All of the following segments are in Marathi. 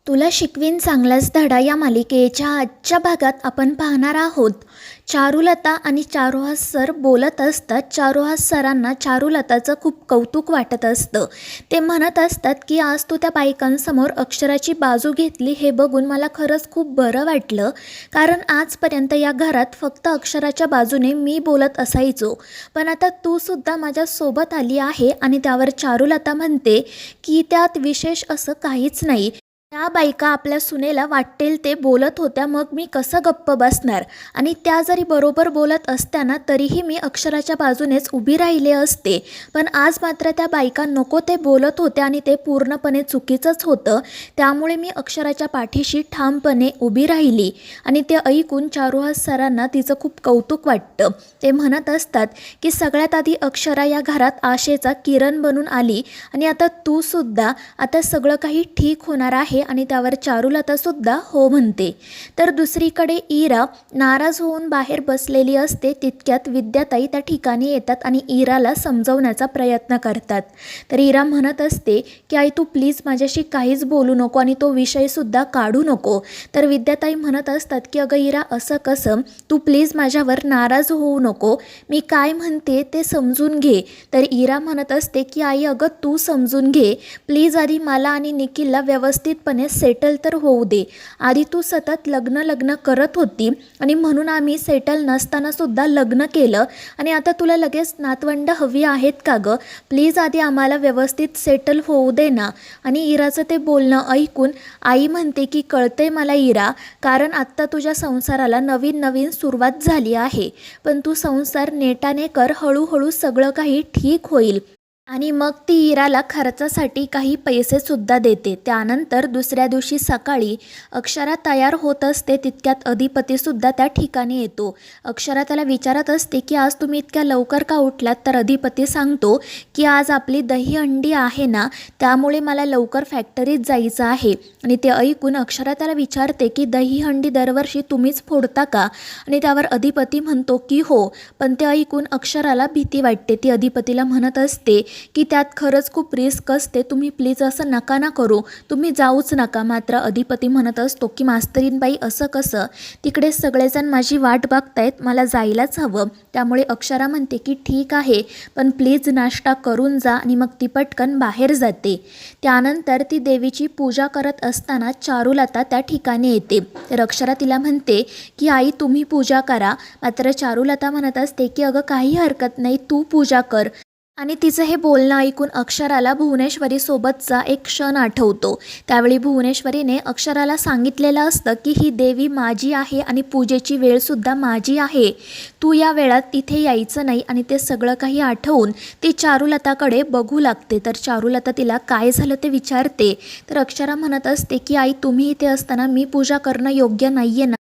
तुला शिकवीन चांगलाच धडा या मालिकेच्या आजच्या भागात आपण पाहणार आहोत. चारुलता आणि चारुहास सर बोलत असतात. चारुहास सरांना चारुलताचं खूप कौतुक वाटत असतं. ते म्हणत असतात की आज तू त्या बायकांसमोर अक्षराची बाजू घेतली हे बघून मला खरंच खूप बरं वाटलं. कारण आजपर्यंत या घरात फक्त अक्षराच्या बाजूने मी बोलत असायचो, पण आता तू सुद्धा माझ्यासोबत आली आहे. आणि त्यावर चारुलता म्हणते की त्यात विशेष असं काहीच नाही. त्या बायका आपल्या सुनेला वाटेल ते बोलत होत्या, मग मी कसं गप्प बसणार. आणि त्या जरी बरोबर बोलत असत्या तरीही मी अक्षराच्या बाजूनेच उभी राहिले असते. पण आज मात्र त्या बायका नको ते बोलत होत्या आणि ते पूर्णपणे चुकीचंच होतं. त्यामुळे मी अक्षराच्या पाठीशी ठामपणे उभी राहिली. आणि ते ऐकून चारुहास सरांना तिचं खूप कौतुक वाटतं. ते म्हणत असतात की सगळ्यात आधी अक्षरा या घरात आशेचा किरण बनून आली आणि आता तू सुद्धा, आता सगळं काही ठीक होणार आहे. आणि त्यावर चारुलतासुद्धा हो म्हणते. तर दुसरीकडे इरा नाराज होऊन बाहेर बसलेली असते. तितक्यात विद्याताई त्या ठिकाणी येतात आणि इराला समजवण्याचा प्रयत्न करतात. तर इरा म्हणत असते की आई तू प्लीज माझ्याशी काहीच बोलू नको आणि तो विषयसुद्धा काढू नको. तर विद्याताई म्हणत असतात की अगं इरा असं कसं, तू प्लीज माझ्यावर नाराज होऊ नको, मी काय म्हणते ते समजून घे. तर इरा म्हणत असते की आई अगं तू समजून घे प्लीज, आधी मला आणि निखिलला व्यवस्थितपणे सेटल तर होऊ दे. आधी तू सतत लग्न लग्न करत होती आणि म्हणून आम्ही सेटल नसताना सुद्धा लग्न केलं आणि आता तुला लगेच नातवंड हवी आहेत का गं? प्लीज आधी आम्हाला व्यवस्थित सेटल होऊ दे ना. आणि इराचं ते बोलणं ऐकून आई म्हणते की कळते मला इरा, कारण आत्ता तुझ्या संसाराला नवीन नवीन सुरुवात झाली आहे, पण तू संसार नेटाने कर, हळूहळू सगळं काही ठीक होईल. आणि मग ती इराला खर्चासाठी काही पैसेसुद्धा देते. त्यानंतर दुसऱ्या दिवशी सकाळी अक्षरा तयार होत असते. तितक्यात अधिपतीसुद्धा त्या ठिकाणी येतो. अक्षरा त्याला विचारत असते की आज तुम्ही इतक्या लवकर का उठलात? तर अधिपती सांगतो की आज आपली दहीहंडी आहे ना, त्यामुळे मला लवकर फॅक्टरीत जायचं आहे. आणि ते ऐकून अक्षरा त्याला विचारते की दहीहंडी दरवर्षी तुम्हीच फोडता का? आणि त्यावर अधिपती म्हणतो की हो. पण ते ऐकून अक्षराला भीती वाटते. ती अधिपतीला म्हणत असते की त्यात खरंच खूप रिस्क असते, तुम्ही प्लीज असं नका ना करू, तुम्ही जाऊच नका. मात्र अधिपती म्हणत असतो की मास्तरीनबाई असं कसं, तिकडे सगळेजण माझी वाट बघतायत, मला जायलाच हवं. त्यामुळे अक्षरा म्हणते की ठीक आहे, पण प्लीज नाश्ता करून जा. आणि मग ती पटकन बाहेर जाते. त्यानंतर ती देवीची पूजा करत असताना चारुलता त्या ठिकाणी येते. तर अक्षरा तिला म्हणते की आई तुम्ही पूजा करा. मात्र चारुलता म्हणत असते की अगं काही हरकत नाही, तू पूजा कर. आणि तिचं हे बोलणं ऐकून अक्षराला भुवनेश्वरी सोबतचा एक क्षण आठवतो. त्यावेळी भुवनेश्वरीने अक्षराला सांगितलेलं असतं की ही देवी माझी आहे आणि पूजेची वेळसुद्धा माझी आहे, तू या वेळात तिथे यायचं नाही. आणि ते सगळं काही आठवून ती चारुलताकडे बघू लागते. तर चारुलता तिला काय झालं ते विचारते. तर अक्षरा म्हणत असते की आई तुम्ही इथे असताना मी पूजा करणं योग्य नाही आहे ना.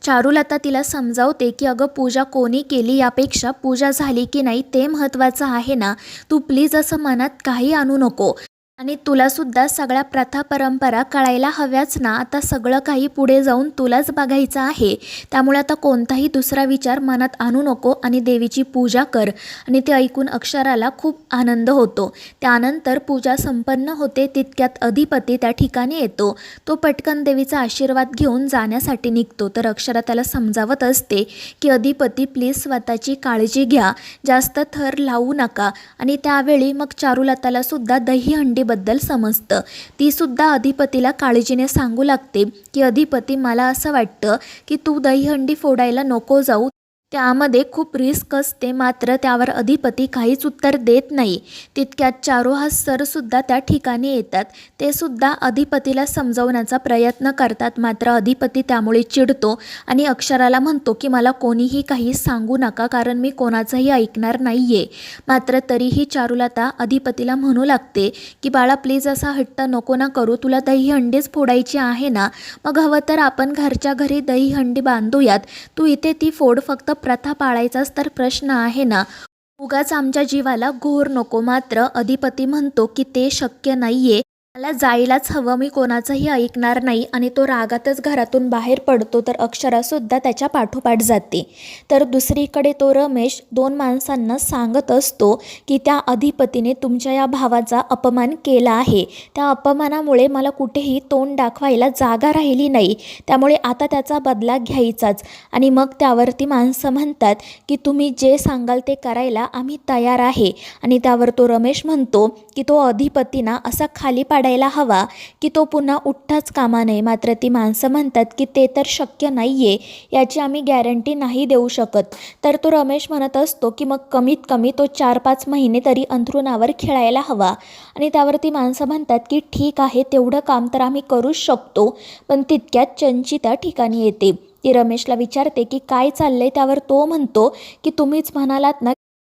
चारुलता तिला समजावते की अगं पूजा कोणी केली यापेक्षा पूजा झाली की नाही ते महत्त्वाचं आहे ना, तू प्लीज असं मनात काही आणू नको. आणि तुलासुद्धा सगळ्या प्रथा परंपरा कळायला हव्याच ना. आता सगळं काही पुढे जाऊन तुलाच बघायचं आहे, त्यामुळे आता कोणताही दुसरा विचार मनात आणू नको आणि देवीची पूजा कर. आणि ते ऐकून अक्षराला खूप आनंद होतो. त्यानंतर पूजा संपन्न होते. तितक्यात अधिपती त्या ठिकाणी येतो. तो पटकन देवीचा आशीर्वाद घेऊन जाण्यासाठी निघतो. तर अक्षरा त्याला समजावत असते की अधिपती प्लीज स्वतःची काळजी घ्या, जास्त थर लावू नका. आणि त्यावेळी मग चारुलताला सुद्धा दहीहंडी बद्दल समजतं. ती सुद्धा अधिपतीला काळजीने सांगू लागते की अधिपती मला असं वाटतं की तू दहीहंडी फोडायला नको जाऊ, त्यामध्ये खूप रिस्क असते. मात्र त्यावर अधिपती काहीच उत्तर देत नाही. तितक्यात चारुहास सरसुद्धा त्या ठिकाणी येतात. ते सुद्धा अधिपतीला समजवण्याचा प्रयत्न करतात. मात्र अधिपती त्यामुळे चिडतो आणि अक्षराला म्हणतो की मला कोणीही काही सांगू नका, कारण मी कोणाचंही ऐकणार नाही आहे. मात्र तरीही चारुलता अधिपतीला म्हणू लागते की बाळा प्लीज असा हट्ट नको ना करू, तुला दहीहंडीच फोडायची आहे ना, मग हवं तर आपण घरच्या घरी दहीहंडी बांधूयात, तू इथे ती फोड, फक्त प्रथा पाळायचाच तर प्रश्न आहे ना, उगाच आमच्या जीवाला घोर नको. मात्र अधिपती म्हणतो की ते शक्य नाहीये. मला जायलाच हवं, मी कोणाचंही ऐकणार नाही आणि तो रागातच घरातून बाहेर पडतो. तर अक्षरासुद्धा त्याच्या पाठोपाठ जाते. तर दुसरीकडे तो रमेश 2 माणसांना सांगत असतो की त्या अधिपतीने तुमच्या या भावाचा अपमान केला आहे. त्या अपमानामुळे मला कुठेही तोंड दाखवायला जागा राहिली नाही, त्यामुळे आता त्याचा बदला घ्यायचाच. आणि मग त्यावरती माणसं म्हणतात की तुम्ही जे सांगाल ते करायला आम्ही तयार आहे. आणि त्यावर तो रमेश म्हणतो की तो अधिपती ना असा खाली पाडायला हवा की तो पुन्हा उठताच कामा नये. मात्र ती माणसं म्हणतात की ते तर शक्य नाही आहे, याची आम्ही गॅरंटी नाही देऊ शकत. तर तो रमेश म्हणत असतो की मग कमीत कमी तो 4-5 महिने तरी अंथरुणावर खेळायला हवा. आणि त्यावर ती माणसं म्हणतात की ठीक आहे, तेवढं काम तर आम्ही करूच शकतो. पण तितक्यात चंची त्या ठिकाणी येते. ती रमेशला विचारते की काय चाललंय. त्यावर तो म्हणतो की तुम्हीच म्हणालात ना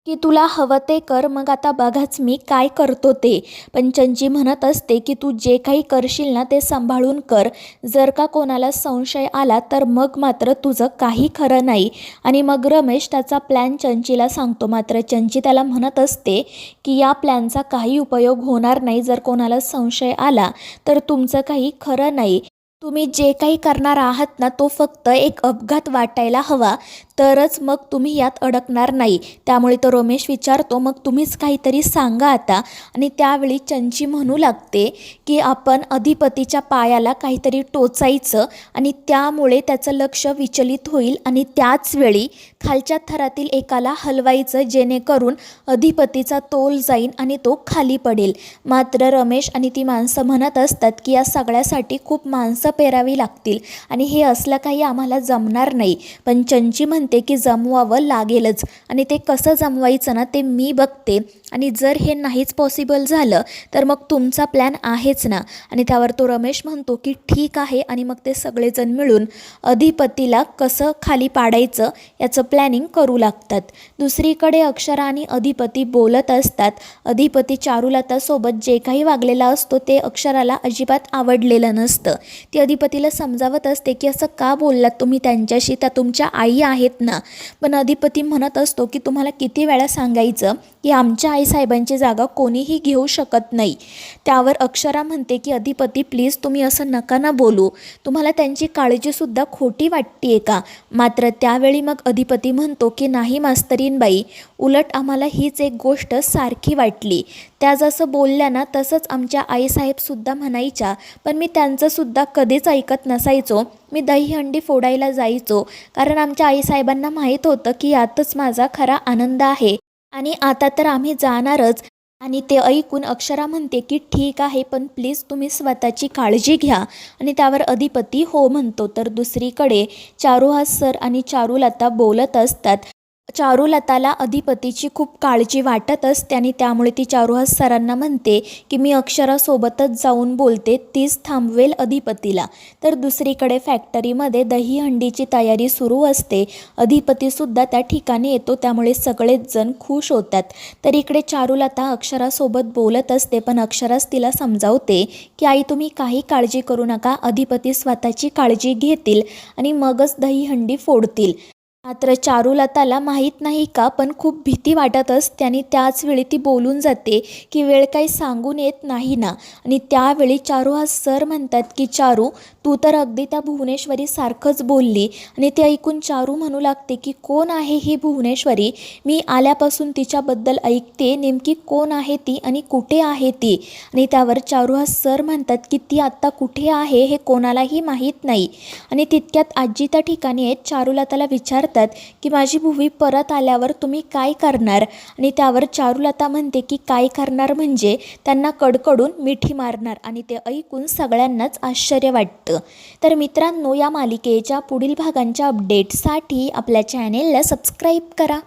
की तुला हवं ते कर, मग आता बघाच मी काय करतो ते. पण चंची म्हणत असते की तू जे काही करशील ना ते सांभाळून कर. जर का कोणाला संशय आला तर मग मात्र तुझं काही खरं नाही. आणि मग रमेश त्याचा प्लॅन चंचीला सांगतो. मात्र चंची त्याला म्हणत असते की या प्लॅनचा काही उपयोग होणार नाही. जर कोणाला संशय आला तर तुमचं काही खरं नाही. तुम्ही जे काही करणार आहात ना तो फक्त एक अपघात वाटायला हवा, तरच मग तुम्ही यात अडकणार नाही. त्यामुळे तो रमेश विचारतो मग तुम्हीच काहीतरी सांगा आता. आणि त्यावेळी चंची म्हणू लागते की आपण अधिपतीच्या पायाला काहीतरी टोचायचं आणि त्यामुळे त्याचं लक्ष विचलित होईल आणि त्याच वेळी खालच्या थरातील एकाला हलवायचं, जेणेकरून अधिपतीचा तोल जाईल आणि तो खाली पडेल. मात्र रमेश आणि ती माणसं म्हणत असतात की या सगळ्यासाठी खूप माणसं पेरावी लागतील आणि हे असलं काही आम्हाला जमणार नाही. पण चंची म्हणते की जमवावं लागेलच आणि ते कसं जमवायचं ना ते मी बघते. आणि जर हे नाहीच पॉसिबल झालं तर मग तुमचा प्लॅन आहेच ना. आणि त्यावर तो रमेश म्हणतो की ठीक आहे. आणि मग ते सगळेजण मिळून अधिपतीला कसं खाली पाडायचं याचं प्लॅनिंग करू लागतात. दुसरीकडे अक्षरा आणि अधिपती बोलत असतात. अधिपती चारुलतासोबत जे काही वागलेला असतो ते अक्षराला अजिबात आवडलेलं नसतं. ती अधिपतीला समजावत असते की असं का बोललात तुम्ही त्यांच्याशी, त्या तुमच्या आई आहेत ना. पण अधिपती म्हणत असतो की तुम्हाला किती वेळा सांगायचं की आमच्या आईसाहेबांची जागा कोणीही घेऊ शकत नाही. त्यावर अक्षरा म्हणते की अधिपती प्लीज तुम्ही असं नका ना बोलू, तुम्हाला त्यांची काळजीसुद्धा खोटी वाटते का. मात्र त्यावेळी मग अधिपती म्हणतो की नाही मास्तरीनबाई, उलट आम्हाला हीच एक गोष्ट सारखी वाटली. त्या जसं बोलल्या ना तसंच आमच्या आईसाहेबसुद्धा म्हणायच्या, पण मी त्यांचंसुद्धा कधीच ऐकत नसायचो. मी दहीहंडी फोडायला जायचो, कारण आमच्या आईसाहेबांना माहीत होतं की यातच माझा खरा आनंद आहे. आणि आता तर आम्ही जाणारच. आणि ते ऐकून अक्षरा म्हणते की ठीक आहे, पण प्लीज तुम्ही स्वतःची काळजी घ्या. आणि त्यावर अधिपती हो म्हणतो. तर दुसरीकडे चारुहास सर आणि चारुलता बोलत असतात. चारुलताला अधिपतीची खूप काळजी वाटत असते आणि त्यामुळे ती चारुहास सरांना म्हणते की मी अक्षरासोबतच जाऊन बोलते, तीच थांबवेल अधिपतीला. तर दुसरीकडे फॅक्टरीमध्ये दहीहंडीची तयारी सुरू असते. अधिपतीसुद्धा त्या ठिकाणी येतो, त्यामुळे सगळेच जण खुश होतात. तर इकडे चारुलता अक्षरासोबत बोलत असते, पण अक्षराच तिला समजावते की आई तुम्ही काही काळजी करू नका, अधिपती स्वतःची काळजी घेतील आणि मगच दहीहंडी फोडतील. मात्र चारुलताला माहीत नाही का पण खूप भीती वाटत असते आणि त्याचवेळी ती बोलून जाते की वेळ काही सांगून येत नाही ना. आणि त्यावेळी चारुहास सर म्हणतात की चारू तू तर अगदी त्या भुवनेश्वरी सारखंच बोलली. आणि ते ऐकून चारू म्हणू लागते की कोण आहे ही भुवनेश्वरी, मी आल्यापासून तिच्याबद्दल ऐकते, नेमकी कोण आहे ती आणि कुठे आहे ती. आणि त्यावर चारुहास सर म्हणतात की ती आत्ता कुठे आहे हे कोणालाही माहीत नाही. आणि तितक्यात आजी त्या ठिकाणी आहेत. चारुलताला विचारतात की माझी भुवी परत आल्यावर तुम्ही काय करणार. आणि त्यावर चारुलता म्हणते की काय करणार म्हणजे त्यांना कडकडून मिठी मारणार. आणि ते ऐकून सगळ्यांनाच आश्चर्य वाटतं. तर मित्रांनो, या मालिकेच्या पुढील भागांच्या अपडेटसाठी आपल्या चॅनेलला सबस्क्राईब करा.